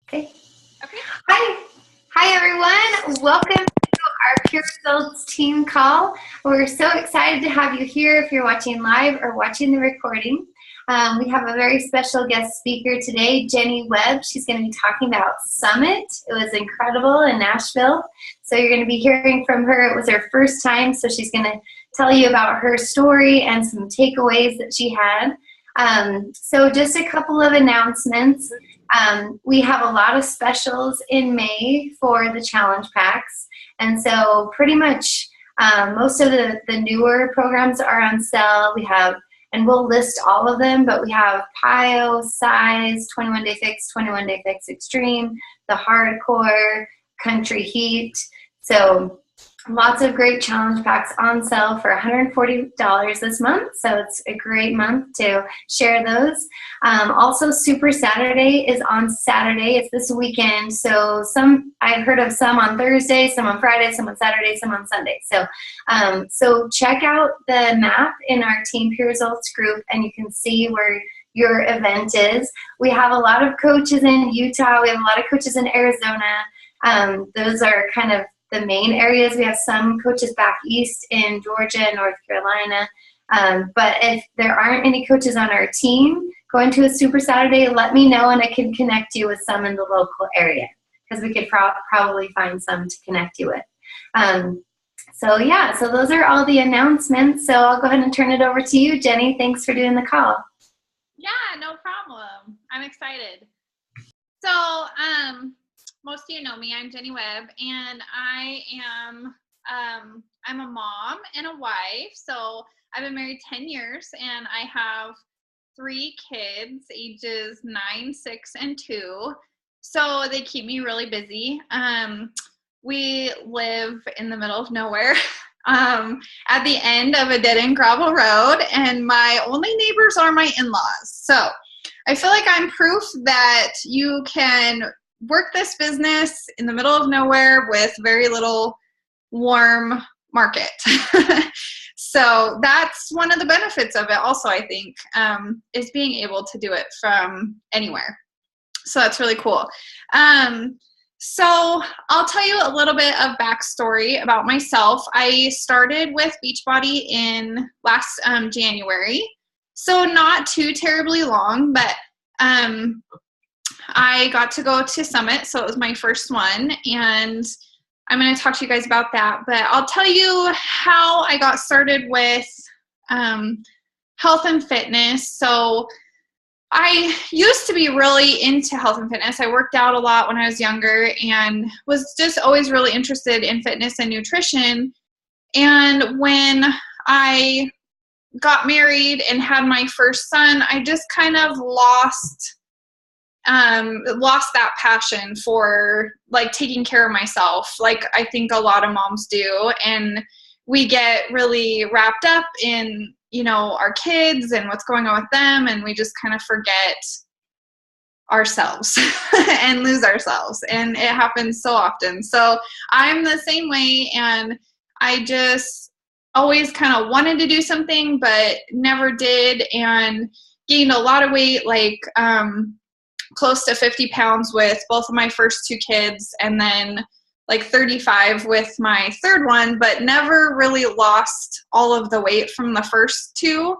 Okay. Okay. Hi. Hi, everyone. Welcome to our Pure Results team call. We're so excited to have you here if you're watching live or watching the recording. We have a very special guest speaker today, Jenny Webb. She's going to be talking about Summit. It was incredible in Nashville. So you're going to be hearing from her. It was her first time, so she's going to tell you about her story and some takeaways that she had. So just a couple of announcements. We have a lot of specials in May for the challenge packs. And so pretty much most of the newer programs are on sale. We have, and we'll list all of them, but we have PIO, Size, 21 Day Fix, 21 Day Fix Extreme, the Hardcore, Country Heat. So lots of great challenge packs on sale for $140 this month, so it's a great month to share those. Also, Super Saturday is on Saturday. It's this weekend, so I've heard of some on Thursday, some on Friday, some on Saturday, some on Sunday. So check out the map in our Team Pure Results group, and you can see where your event is. We have a lot of coaches in Utah. We have a lot of coaches in Arizona. Those are kind of the main areas. We have some coaches back east in Georgia and North Carolina. But if there aren't any coaches on our team going to a Super Saturday, let me know and I can connect you with some in the local area, because we could probably find some to connect you with. So those are all the announcements. So I'll go ahead and turn it over to you, Jenny. Thanks for doing the call. Yeah, no problem. I'm excited. So, most of you know me. I'm Jenny Webb, and I am I'm a mom and a wife. So I've been married 10 years, and I have 3 kids, ages 9, 6, and 2. So they keep me really busy. We live in the middle of nowhere, at the end of a dead-end gravel road, and my only neighbors are my in-laws. So I feel like I'm proof that you can work this business in the middle of nowhere with very little warm market. So that's one of the benefits of it also, I think, is being able to do it from anywhere. So that's really cool. So I'll tell you a little bit of backstory about myself. I started with Beachbody in last January. So not too terribly long, but I got to go to Summit, so it was my first one, and I'm going to talk to you guys about that. But I'll tell you how I got started with health and fitness. So I used to be really into health and fitness. I worked out a lot when I was younger and was just always really interested in fitness and nutrition. And when I got married and had my first son, I just kind of lost that passion for like taking care of myself, like I think a lot of moms do. And we get really wrapped up in, our kids and what's going on with them, and we just kind of forget ourselves and lose ourselves. And it happens so often. So I'm the same way, and I just always kind of wanted to do something but never did, and gained a lot of weight, like close to 50 pounds with both of my first 2 kids, and then like 35 with my third one, but never really lost all of the weight from the first 2.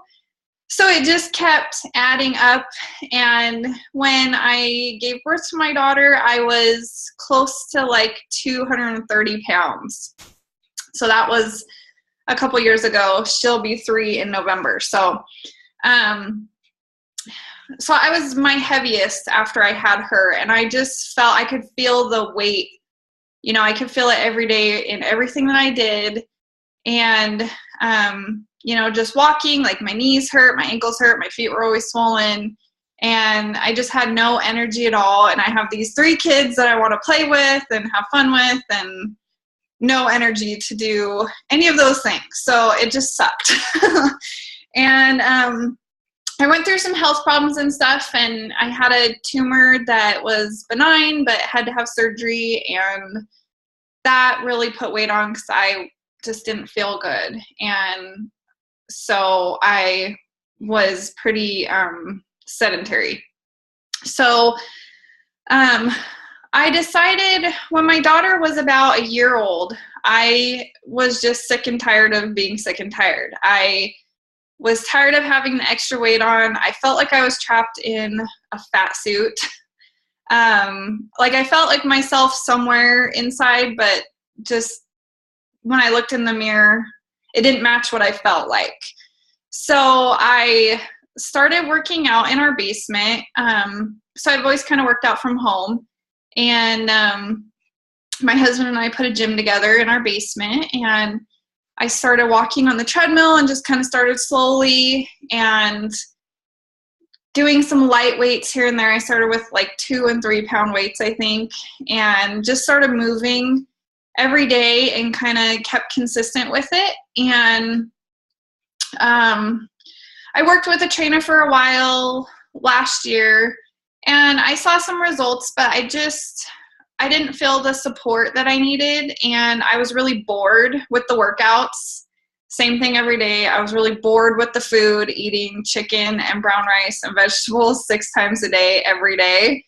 So it just kept adding up. And when I gave birth to my daughter, I was close to like 230 pounds. So that was a couple years ago. She'll be 3 in November. So I was my heaviest after I had her, and I just felt I could feel the weight. I could feel it every day in everything that I did. And, just walking, like my knees hurt, my ankles hurt, my feet were always swollen, and I just had no energy at all. And I have these 3 kids that I want to play with and have fun with, and no energy to do any of those things. So it just sucked. And, I went through some health problems and stuff, and I had a tumor that was benign but had to have surgery, and that really put weight on because I just didn't feel good. And so I was pretty sedentary. So I decided when my daughter was about a year old, I was just sick and tired of being sick and tired. I was tired of having the extra weight on. I felt like I was trapped in a fat suit. Like I felt like myself somewhere inside, but just when I looked in the mirror, it didn't match what I felt like. So I started working out in our basement. So I've always kind of worked out from home. And my husband and I put a gym together in our basement, and I started walking on the treadmill and just kind of started slowly and doing some light weights here and there. I started with like 2 and 3 pound weights, I think, and just started moving every day and kind of kept consistent with it. And I worked with a trainer for a while last year, and I saw some results, but I didn't feel the support that I needed, and I was really bored with the workouts. Same thing every day. I was really bored with the food, eating chicken and brown rice and vegetables 6 times a day, every day.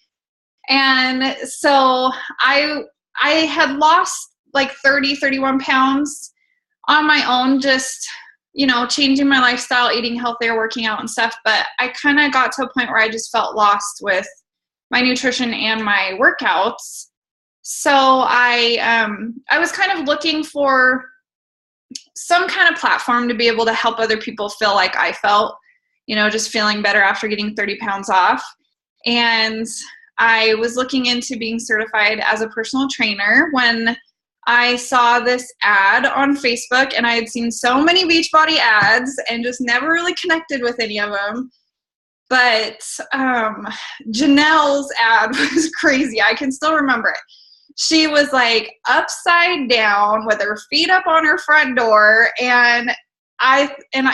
And so I had lost like 30, 31 pounds on my own, just, changing my lifestyle, eating healthier, working out and stuff. But I kind of got to a point where I just felt lost with my nutrition and my workouts. So I was kind of looking for some kind of platform to be able to help other people feel like I felt, just feeling better after getting 30 pounds off. And I was looking into being certified as a personal trainer when I saw this ad on Facebook, and I had seen so many Beachbody ads and just never really connected with any of them. But Janelle's ad was crazy. I can still remember it. She was like upside down with her feet up on her front door, and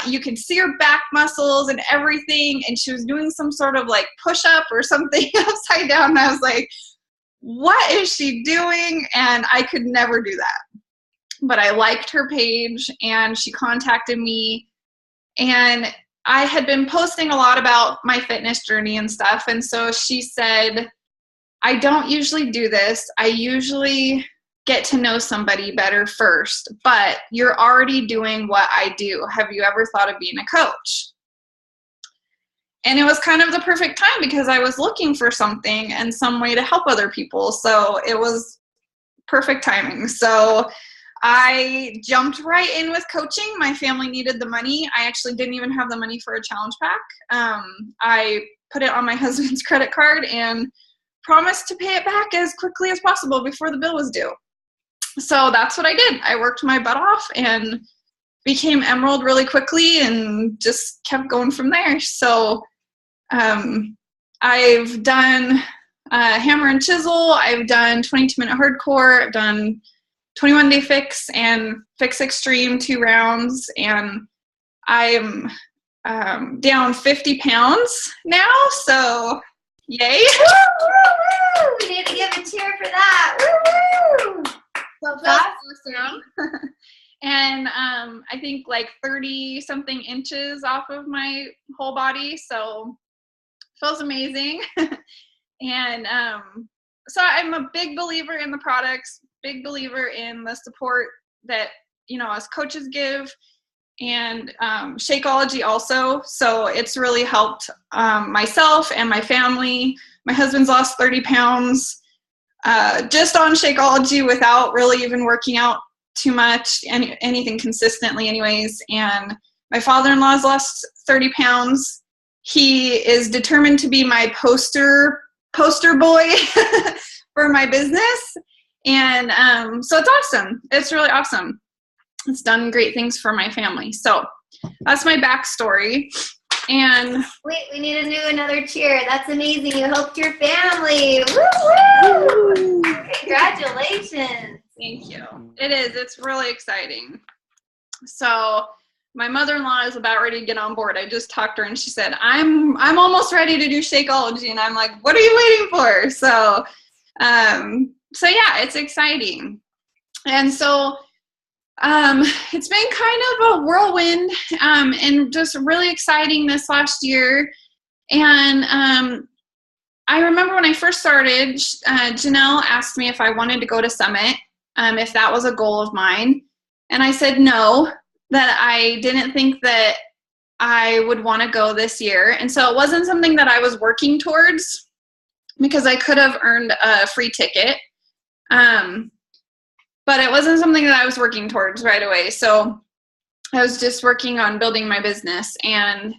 you could see her back muscles and everything, and she was doing some sort of like push-up or something upside down, and I was like, what is she doing? And I could never do that. But I liked her page, and she contacted me, and I had been posting a lot about my fitness journey and stuff, and so she said, I don't usually do this. I usually get to know somebody better first, but you're already doing what I do. Have you ever thought of being a coach? And it was kind of the perfect time because I was looking for something and some way to help other people. So it was perfect timing. So I jumped right in with coaching. My family needed the money. I actually didn't even have the money for a challenge pack. I put it on my husband's credit card and promised to pay it back as quickly as possible before the bill was due. So that's what I did. I worked my butt off and became Emerald really quickly and just kept going from there. So I've done hammer and chisel. I've done 22-minute hardcore. I've done 21-day fix and fix extreme 2 rounds. And I'm down 50 pounds now. So yay. Woo, woo, woo. We need to give a cheer for that. Woo, woo. So that's awesome. And I think like 30 something inches off of my whole body. So feels amazing. And so I'm a big believer in the products, big believer in the support that, us coaches give, and Shakeology also. So it's really helped myself and my family. My husband's lost 30 pounds just on Shakeology without really even working out too much, anything consistently anyways. And my father-in-law's lost 30 pounds. He is determined to be my poster boy for my business. And so it's awesome. It's really awesome. It's done great things for my family. So that's my backstory. And wait, we need to do another cheer. That's amazing. You helped your family. Woo, woo. Congratulations. Thank you. It is. It's really exciting. So my mother-in-law is about ready to get on board. I just talked to her and she said, I'm almost ready to do Shakeology. And I'm like, what are you waiting for? So yeah, it's exciting. And so it's been kind of a whirlwind and just really exciting this last year. And I remember when I first started, Janelle asked me if I wanted to go to Summit, if that was a goal of mine. And I said no, that I didn't think that I would want to go this year. And so it wasn't something that I was working towards, because I could have earned a free ticket. But it wasn't something that I was working towards right away. So I was just working on building my business. And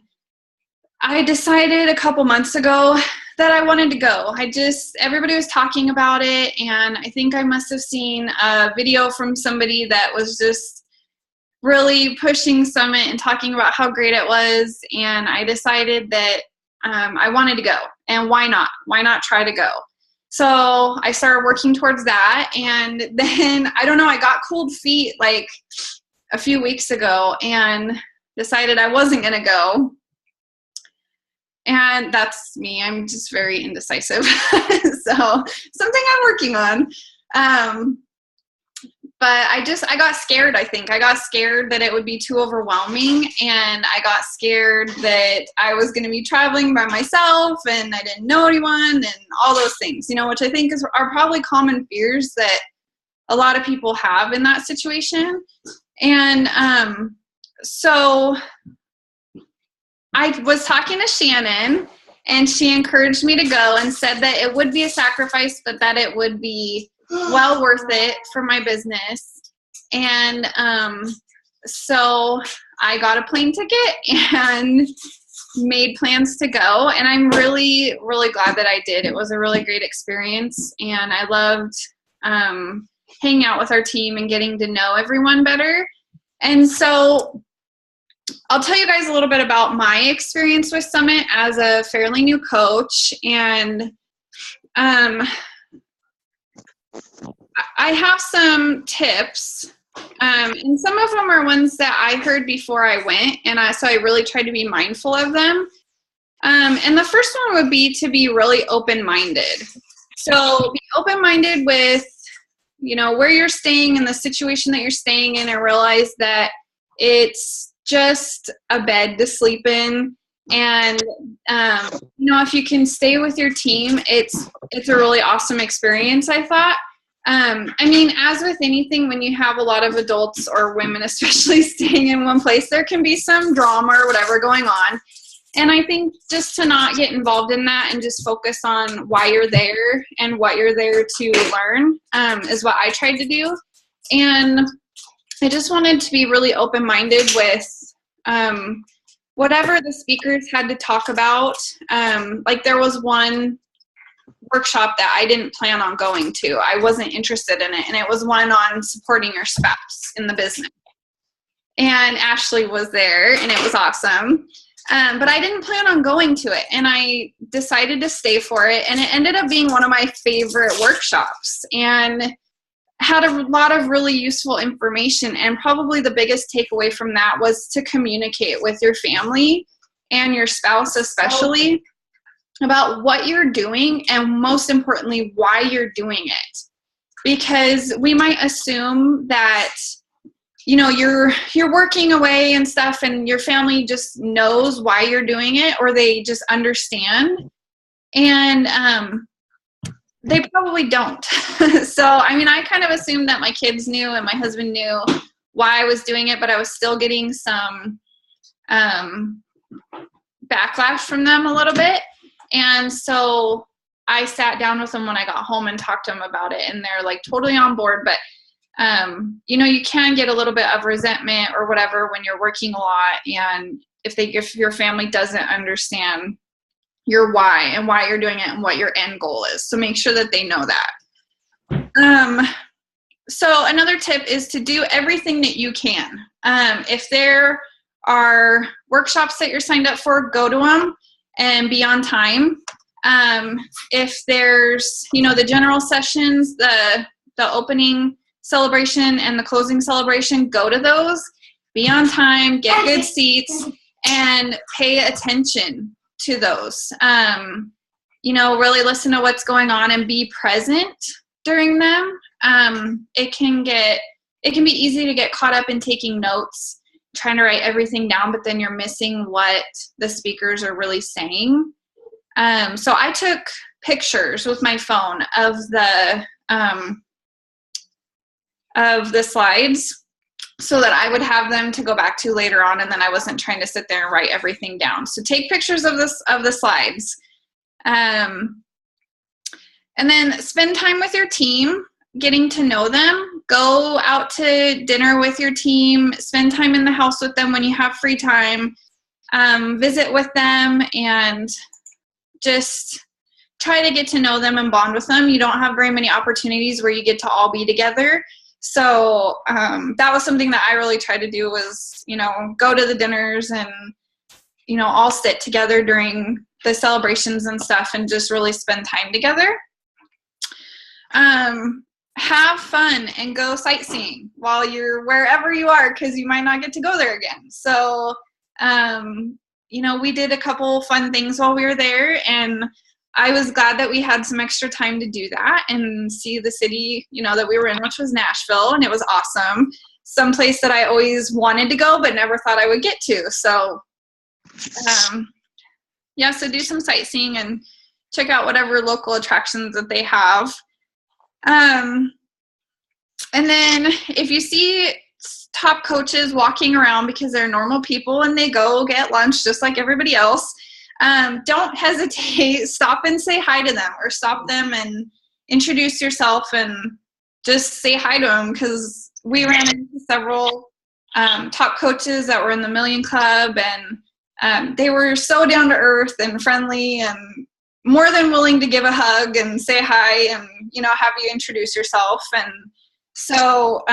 I decided a couple months ago that I wanted to go. Everybody was talking about it, and I think I must have seen a video from somebody that was just really pushing Summit and talking about how great it was, and I decided that I wanted to go, and why not? Why not try to go? So I started working towards that, and then, I don't know, I got cold feet like a few weeks ago and decided I wasn't going to go. And that's me. I'm just very indecisive. So something I'm working on. But I got scared, I think. I got scared that it would be too overwhelming. And I got scared that I was going to be traveling by myself and I didn't know anyone and all those things, which I think are probably common fears that a lot of people have in that situation. And so I was talking to Shannon, and she encouraged me to go and said that it would be a sacrifice, but that it would be well worth it for my business. And so I got a plane ticket and made plans to go. And I'm really, really glad that I did. It was a really great experience. And I loved hanging out with our team and getting to know everyone better. And so I'll tell you guys a little bit about my experience with Summit as a fairly new coach. And I have some tips, and some of them are ones that I heard before I went, and so I really tried to be mindful of them. And the first one would be to be really open-minded. So be open-minded with, where you're staying and the situation that you're staying in, and realize that it's just a bed to sleep in. And, if you can stay with your team, it's a really awesome experience, I thought. As with anything, when you have a lot of adults or women especially staying in one place, there can be some drama or whatever going on. And I think just to not get involved in that and just focus on why you're there and what you're there to learn is what I tried to do. And I just wanted to be really open-minded with whatever the speakers had to talk about. Like there was one workshop that I didn't plan on going to. I wasn't interested in it. And it was one on supporting your spouse in the business. And Ashley was there, and it was awesome. But I didn't plan on going to it, and I decided to stay for it. And it ended up being one of my favorite workshops and had a lot of really useful information. And probably the biggest takeaway from that was to communicate with your family and your spouse especially about what you're doing, and most importantly, why you're doing it. Because we might assume that you're working away and stuff, and your family just knows why you're doing it, or they just understand. And they probably don't. So, I kind of assumed that my kids knew and my husband knew why I was doing it, but I was still getting some backlash from them a little bit. And so I sat down with them when I got home and talked to them about it, and they're like totally on board. But you can get a little bit of resentment or whatever when you're working a lot, and if your family doesn't understand your why and why you're doing it and what your end goal is. So make sure that they know that. So another tip is to do everything that you can. If there are workshops that you're signed up for, go to them and be on time. If there's, the general sessions, the opening celebration and the closing celebration, go to those, be on time, get good seats, and pay attention to those. Really listen to what's going on and be present during them. It can be easy to get caught up in taking notes, trying to write everything down, but then you're missing what the speakers are really saying. So I took pictures with my phone of the slides, so that I would have them to go back to later on, and then I wasn't trying to sit there and write everything down. So take pictures of the slides. And then spend time with your team, getting to know them. Go out to dinner with your team. Spend time in the house with them when you have free time. Visit with them and just try to get to know them and bond with them. You don't have very many opportunities where you get to all be together. So that was something that I really tried to do, was, go to the dinners and, all sit together during the celebrations and stuff and just really spend time together. Have fun and go sightseeing while you're wherever you are, because you might not get to go there again. So, we did a couple fun things while we were there, and I was glad that we had some extra time to do that and see the city, that we were in, which was Nashville, and it was awesome. Some place that I always wanted to go but never thought I would get to. So, so do some sightseeing and check out whatever local attractions that they have. And then if you see top coaches walking around, because they're normal people and they go get lunch just like everybody else, don't hesitate. Stop and say hi to them, or stop them and introduce yourself and just say hi to them, because we ran into several top coaches that were in the Million Club, and they were so down to earth and friendly and more than willing to give a hug and say hi and, have you introduce yourself. And so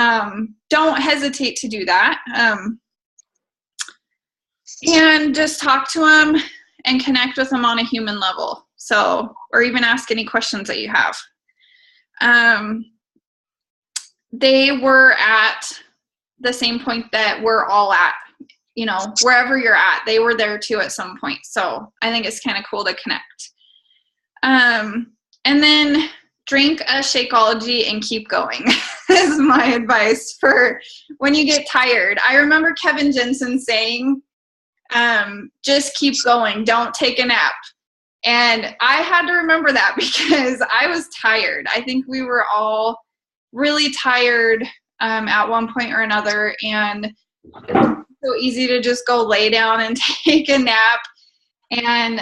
don't hesitate to do that. And just talk to them and connect with them on a human level. So, or even ask any questions that you have. They were at the same point that we're all at, wherever you're at, they were there too at some point. So I think it's kind of cool to connect. And then drink a Shakeology and keep going is my advice for when you get tired. I remember Kevin Jensen saying, just keep going, don't take a nap. And I had to remember that because I was tired. I think we were all really tired at one point or another, and it's so easy to just go lay down and take a nap and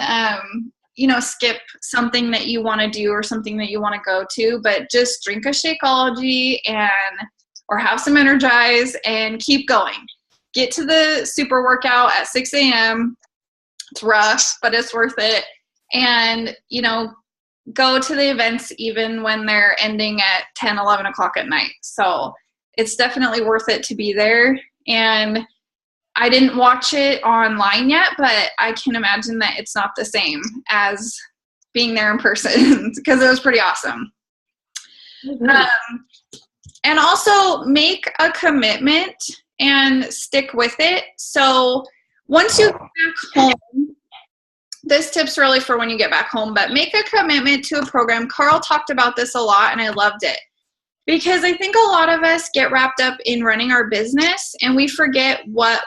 skip something that you want to do or something that you want to go to. But just drink a Shakeology or have some Energize and keep going. Get to the super workout at 6 a.m. It's rough, but it's worth it. And, go to the events even when they're ending at 10, 11 o'clock at night. So it's definitely worth it to be there. And I didn't watch it online yet, but I can imagine that it's not the same as being there in person because it was pretty awesome. Mm-hmm. And also make a commitment and stick with it. So once you get back home, this tip's really for when you get back home, but make a commitment to a program. Carl talked about this a lot, and I loved it because I think a lot of us get wrapped up in running our business and we forget what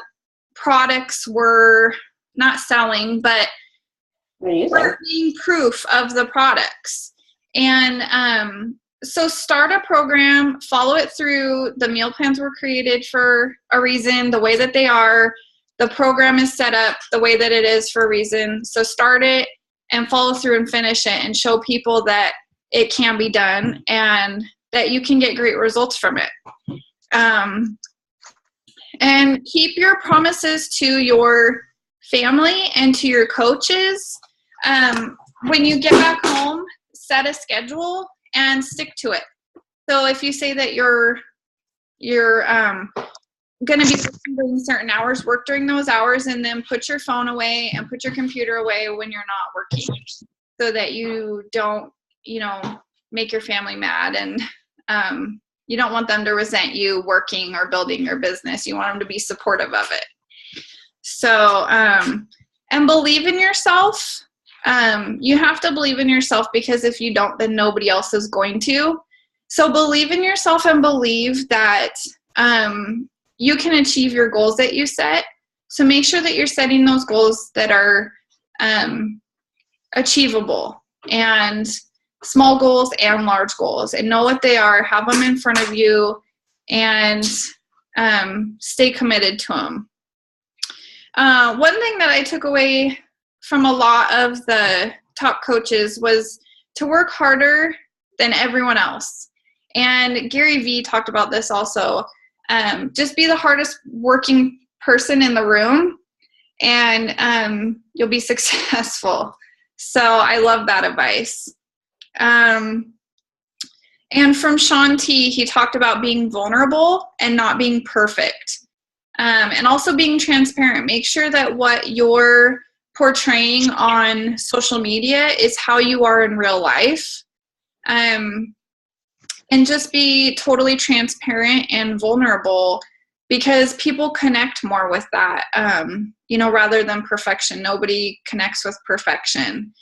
products we're not selling, but we're being proof of the products. And so start a program, follow it through. The meal plans were created for a reason, the way that they are. The program is set up the way that it is for a reason. So start it and follow through and finish it and show people that it can be done and that you can get great results from it. And keep your promises to your family and to your coaches. When you get back home, set a schedule and stick to it. So if you say that you're going to be doing certain hours, work during those hours, and then put your phone away and put your computer away when you're not working, so that you don't, make your family mad, and you don't want them to resent you working or building your business. You want them to be supportive of it. So, and believe in yourself. You have to believe in yourself, because if you don't, then nobody else is going to. So believe in yourself and believe that you can achieve your goals that you set. So make sure that you're setting those goals that are achievable. and small goals and large goals, and know what they are, have them in front of you, and stay committed to them. One thing that I took away from a lot of the top coaches was to work harder than everyone else. And Gary Vee talked about this also. Just be the hardest working person in the room, and you'll be successful. So I love that advice. And from Sean T, he talked about being vulnerable and not being perfect. And also being transparent. Make sure that what you're portraying on social media is how you are in real life. And just be totally transparent and vulnerable, because people connect more with that, rather than perfection. Nobody connects with perfection.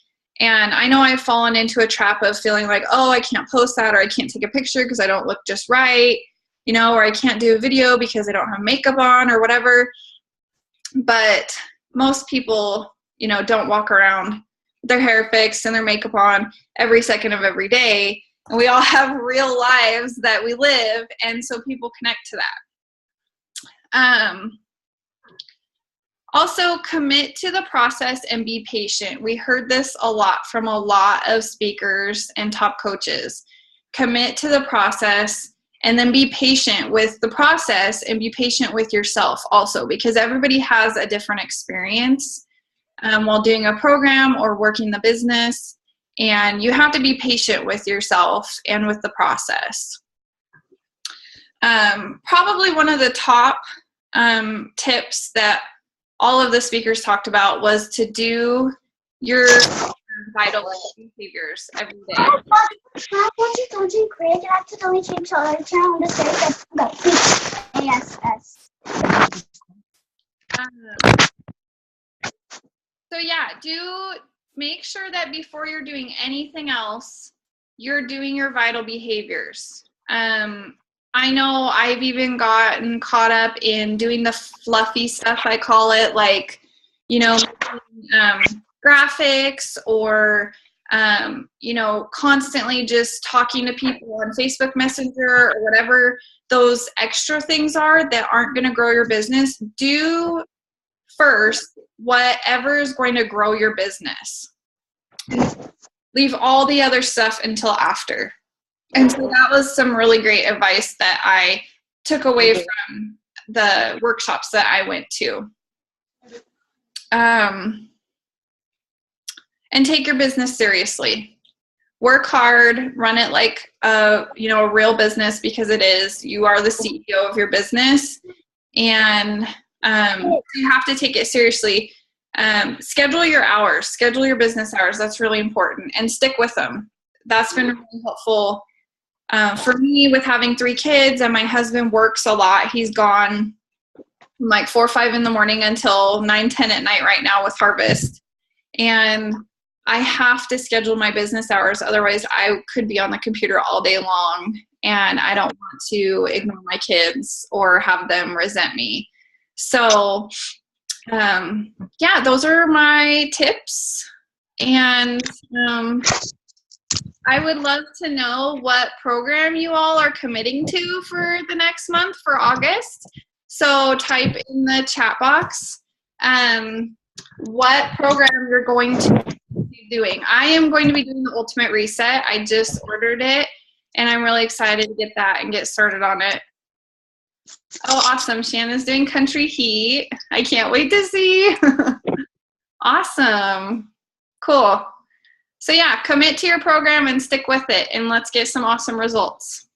And I know I've fallen into a trap of feeling like, oh, I can't post that, or I can't take a picture because I don't look just right, or I can't do a video because I don't have makeup on or whatever. But most people, don't walk around with their hair fixed and their makeup on every second of every day. And we all have real lives that we live, and so people connect to that. Also, commit to the process and be patient. We heard this a lot from a lot of speakers and top coaches. Commit to the process, and then be patient with the process, and be patient with yourself also, because everybody has a different experience while doing a program or working the business. And you have to be patient with yourself and with the process. Probably one of the top tips that all of the speakers talked about was to do your vital behaviors every day. I told you Craig accidentally changed our channel to say that ASS. So yeah, make sure that before you're doing anything else, you're doing your vital behaviors. I know I've even gotten caught up in doing the fluffy stuff, I call it, like, graphics, or, constantly just talking to people on Facebook Messenger or whatever those extra things are that aren't going to grow your business. Do first whatever is going to grow your business. Leave all the other stuff until after. And so that was some really great advice that I took away from the workshops that I went to. And take your business seriously. Work hard, run it like a real business, because it is. You are the CEO of your business, and you have to take it seriously. Schedule your hours, schedule your business hours. That's really important, and stick with them. That's been really helpful for me with having 3 kids, and my husband works a lot. He's gone from like 4 or 5 in the morning until 9, 10 at night right now with harvest. And I have to schedule my business hours. Otherwise, I could be on the computer all day long, and I don't want to ignore my kids or have them resent me. So, those are my tips. And I would love to know what program you all are committing to for the next month, for August. So type in the chat box what program you're going to be doing. I am going to be doing the Ultimate Reset. I just ordered it, and I'm really excited to get that and get started on it. Oh, awesome. Shanna's doing Country Heat. I can't wait to see. Awesome. Cool. So yeah, commit to your program and stick with it, and let's get some awesome results.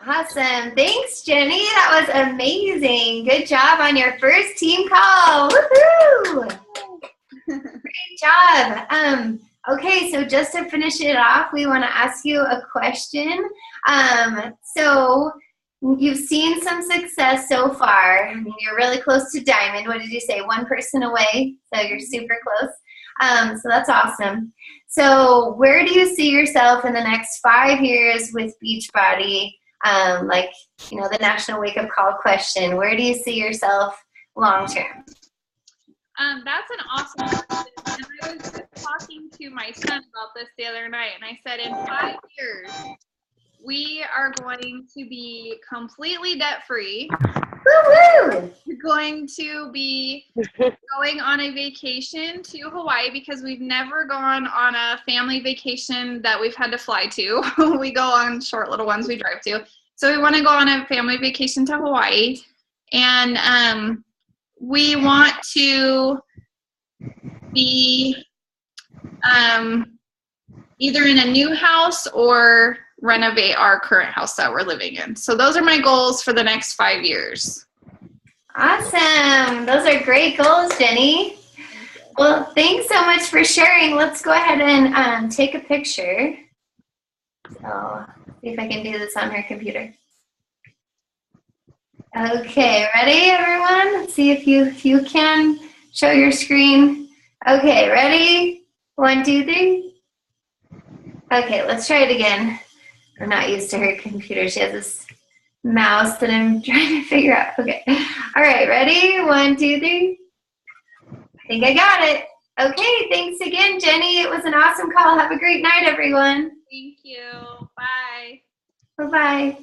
Awesome. Thanks, Jenny. That was amazing. Good job on your first team call. Woohoo! Great job. Okay, so just to finish it off, we want to ask you a question. So you've seen some success so far. I mean, you're really close to diamond. What did you say? 1 person away. So you're super close. So that's awesome. So where do you see yourself in the next 5 years with Beachbody? The National Wake Up Call question. Where do you see yourself long term? That's an awesome question. And I was just talking to my son about this the other night, and I said, in 5 years, we are going to be completely debt-free. Woo-woo! We're going to be going on a vacation to Hawaii because we've never gone on a family vacation that we've had to fly to. We go on short little ones we drive to. So we want to go on a family vacation to Hawaii. And we want to be either in a new house or renovate our current house that we're living in. So those are my goals for the next 5 years. Awesome. Those are great goals, Jenny. Well, thanks so much for sharing. Let's go ahead and take a picture. So, see if I can do this on her computer. Okay, ready, everyone? Let's see if you can show your screen. Okay, ready? 1, 2, 3. Okay, let's try it again. I'm not used to her computer. She has this mouse that I'm trying to figure out. Okay. All right, ready? 1, 2, 3. I think I got it. Okay, thanks again, Jenny. It was an awesome call. Have a great night, everyone. Thank you. Bye. Bye-bye.